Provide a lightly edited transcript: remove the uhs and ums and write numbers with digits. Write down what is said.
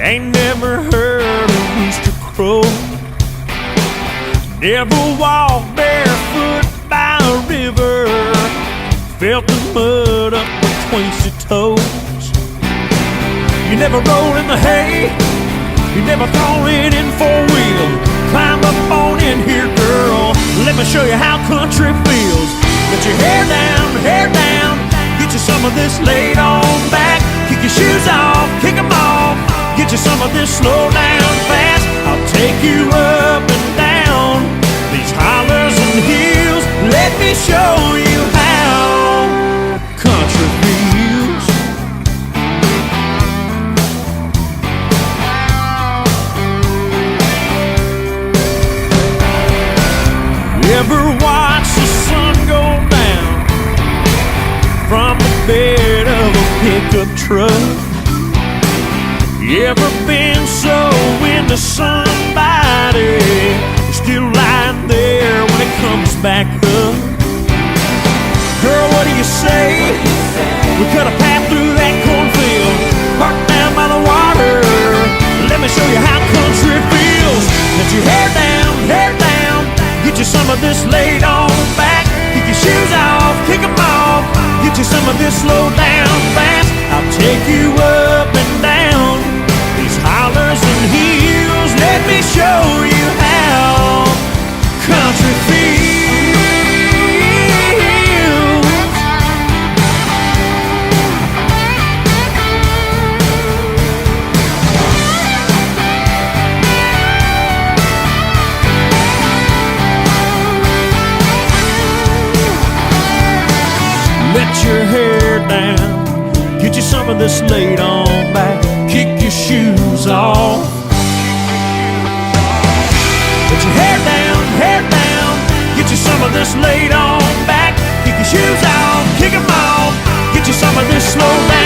Ain't never heard a rooster crow. Never walked barefoot by a river. Felt the mud up between your toes. You never roll in the hay. You never thrown it in four-wheel. Climb up on in here, girl. Let me show you how country feels. Let your hair down. Get you some of this laid on back. Kick your shoes off, kick them off. Get you some of this slow down fast. I'll take you up and down these hollers and hills. Let me show you how country feels. Ever watch the sun go down from the bed of a pickup truck? Ever been so into somebody still lying there when it comes back up? Girl, what do you say? We cut a path through that cornfield, parked down by the water. Let me show you how country feels. Let your hair down. Get you some of this laid on back. Kick your shoes off, kick them off. Get you some of this slow down fast. I'll take you up and down these hollers and hills. Let me show you how country feels. Let your hair down, get you some of this laid on back. Kick your shoes off. Let your hair down, get you some of this laid on back. Kick your shoes off, kick them off. Get you some of this slow down.